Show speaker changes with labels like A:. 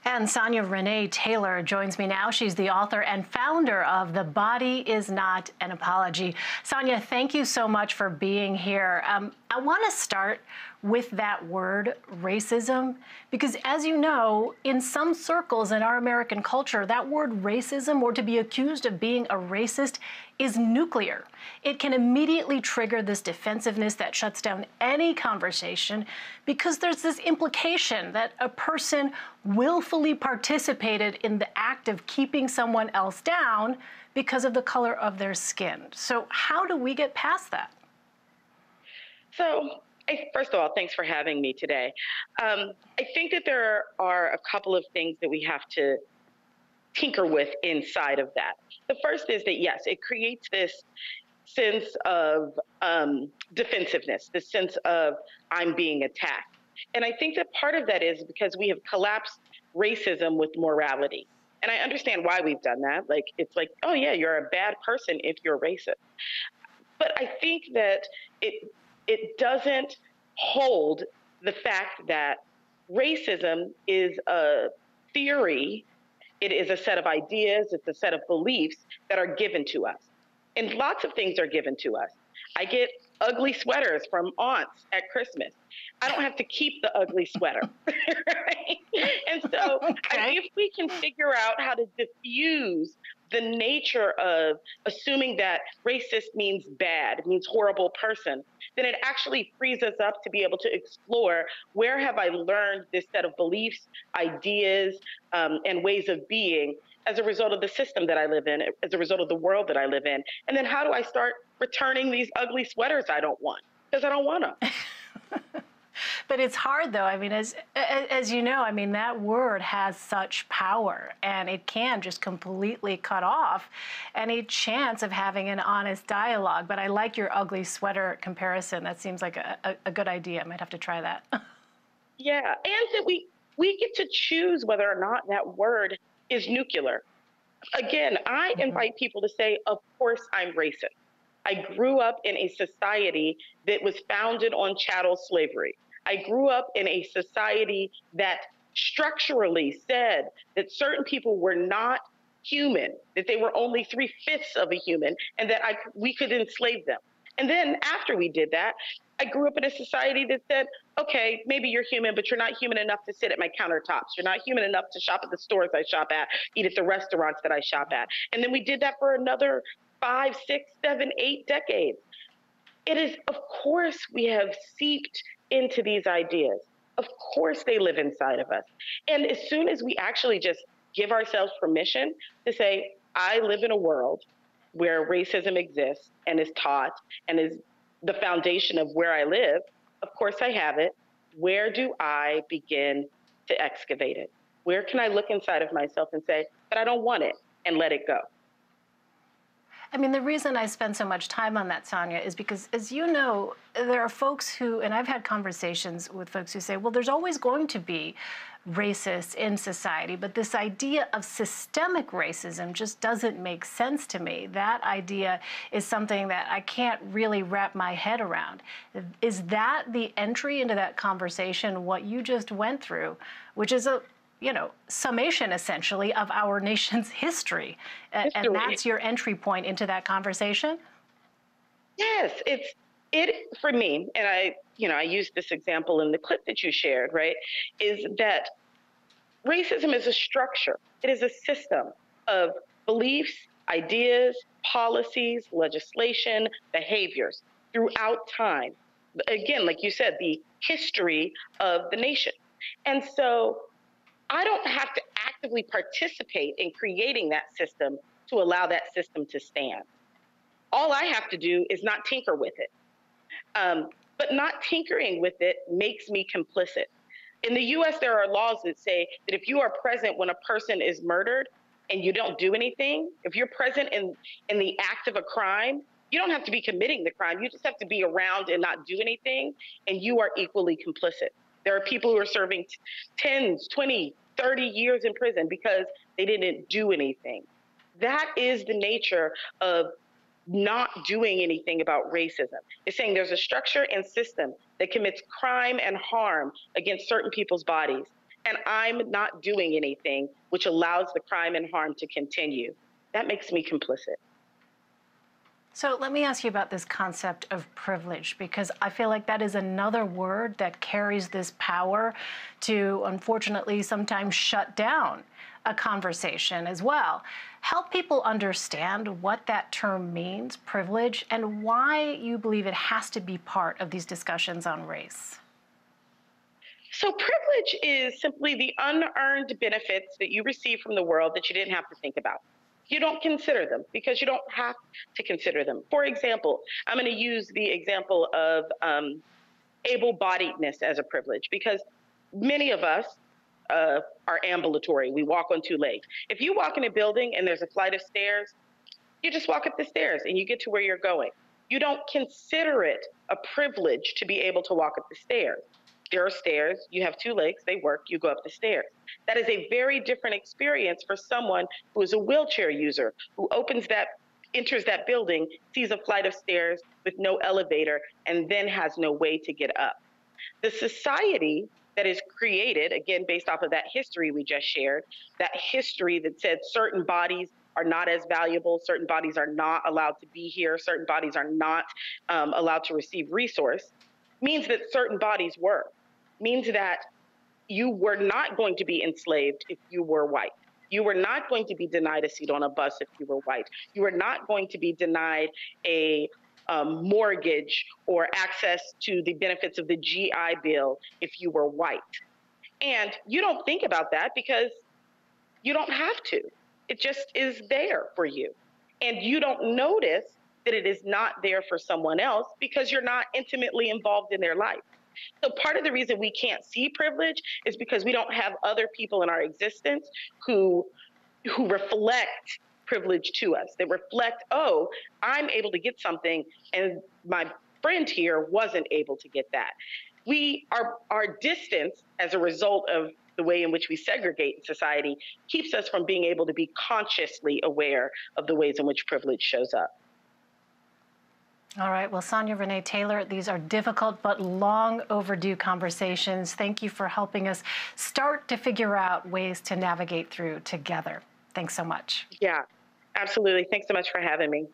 A: And Sonia Renee Taylor joins me now. She's the author and founder of The Body Is Not an Apology. Sonia, thank you so much for being here. I want to start with that word, racism, because as you know, in some circles in our American culture, that word racism, or to be accused of being a racist, is nuclear. It can immediately trigger this defensiveness that shuts down any conversation because there's this implication that a person willfully participated in the act of keeping someone else down because of the color of their skin. So how do we get past that?
B: So, first of all, thanks for having me today. I think that there are a couple of things that we have to tinker with inside of that. The first is that, yes, it creates this sense of defensiveness, this sense of I'm being attacked. And I think that part of that is because we have collapsed racism with morality. And I understand why we've done that. Like, it's like, oh, yeah, you're a bad person if you're racist. But I think that it doesn't hold the fact that racism is a theory. It is a set of ideas, it's a set of beliefs that are given to us. And lots of things are given to us. I get ugly sweaters from aunts at Christmas. I don't have to keep the ugly sweater, right? And so if we can figure out how to diffuse the nature of assuming that racist means bad, means horrible person, then it actually frees us up to be able to explore where have I learned this set of beliefs, ideas, and ways of being as a result of the system that I live in, as a result of the world that I live in. And then how do I start returning these ugly sweaters I don't want? Because I don't want them.
A: But it's hard, though. I mean, as you know, I mean, that word has such power, and it can just completely cut off any chance of having an honest dialogue. But I like your ugly sweater comparison. That seems like a good idea. I might have to try that.
B: Yeah, and that we get to choose whether or not that word is nuclear. Again, I invite people to say, of course I'm racist. I grew up in a society that was founded on chattel slavery. I grew up in a society that structurally said that certain people were not human, that they were only 3/5 of a human, and that we could enslave them. And then after we did that, I grew up in a society that said, okay, maybe you're human, but you're not human enough to sit at my countertops. You're not human enough to shop at the stores I shop at, eat at the restaurants that I shop at. And then we did that for another 5, 6, 7, 8 decades. It is, of course, we have seeped into these ideas. Of course, they live inside of us. And as soon as we actually just give ourselves permission to say, I live in a world where racism exists and is taught and is the foundation of where I live, of course I have it. Where do I begin to excavate it? Where can I look inside of myself and say, but I don't want it, and let it go?
A: I mean, the reason I spend so much time on that, Sonia, is because, as you know, there are folks who, and I've had conversations with folks who say, well, there's always going to be racists in society, but this idea of systemic racism just doesn't make sense to me. That idea is something that I can't really wrap my head around. Is that the entry into that conversation, what you just went through, which is a summation essentially of our nation's history. And that's your entry point into that conversation?
B: Yes, it for me, and I used this example in the clip that you shared, right, is that racism is a structure. It is a system of beliefs, ideas, policies, legislation, behaviors throughout time. Again, like you said, the history of the nation. And so I don't have to actively participate in creating that system to allow that system to stand. All I have to do is not tinker with it. But not tinkering with it makes me complicit. In the US, there are laws that say that if you are present when a person is murdered and you don't do anything, if you're present in the act of a crime, you don't have to be committing the crime. You just have to be around and not do anything, and you are equally complicit. There are people who are serving 10, 20, 30 years in prison because they didn't do anything. That is the nature of not doing anything about racism. It's saying there's a structure and system that commits crime and harm against certain people's bodies. and I'm not doing anything, which allows the crime and harm to continue. That makes me complicit.
A: So let me ask you about this concept of privilege, because I feel like that is another word that carries this power to, unfortunately, sometimes shut down a conversation as well. Help people understand what that term means, privilege, and why you believe it has to be part of these discussions on race.
B: So, privilege is simply the unearned benefits that you receive from the world that you didn't have to think about. You don't consider them because you don't have to consider them. For example, I'm going to use the example of able bodiedness as a privilege because many of us are ambulatory. We walk on two legs. If you walk in a building and there's a flight of stairs, you just walk up the stairs and you get to where you're going. You don't consider it a privilege to be able to walk up the stairs. There are stairs, you have two legs, they work, you go up the stairs. That is a very different experience for someone who is a wheelchair user, who enters that building, sees a flight of stairs with no elevator, and then has no way to get up. The society that is created, again, based off of that history we just shared, that history that said certain bodies are not as valuable, certain bodies are not allowed to be here, certain bodies are not allowed to receive resource, means that certain bodies were, means that you were not going to be enslaved if you were white. You were not going to be denied a seat on a bus if you were white. You were not going to be denied a mortgage or access to the benefits of the GI Bill if you were white. And you don't think about that because you don't have to. It just is there for you. And you don't notice that it is not there for someone else because you're not intimately involved in their life. So part of the reason we can't see privilege is because we don't have other people in our existence who reflect privilege to us. They reflect, oh, I'm able to get something and my friend here wasn't able to get that. Our distance as a result of the way in which we segregate in society keeps us from being able to be consciously aware of the ways in which privilege shows up.
A: All right. Well, Sonya Renee Taylor, these are difficult but long overdue conversations. Thank you for helping us start to figure out ways to navigate through together. Thanks so much.
B: Yeah, absolutely. Thanks so much for having me.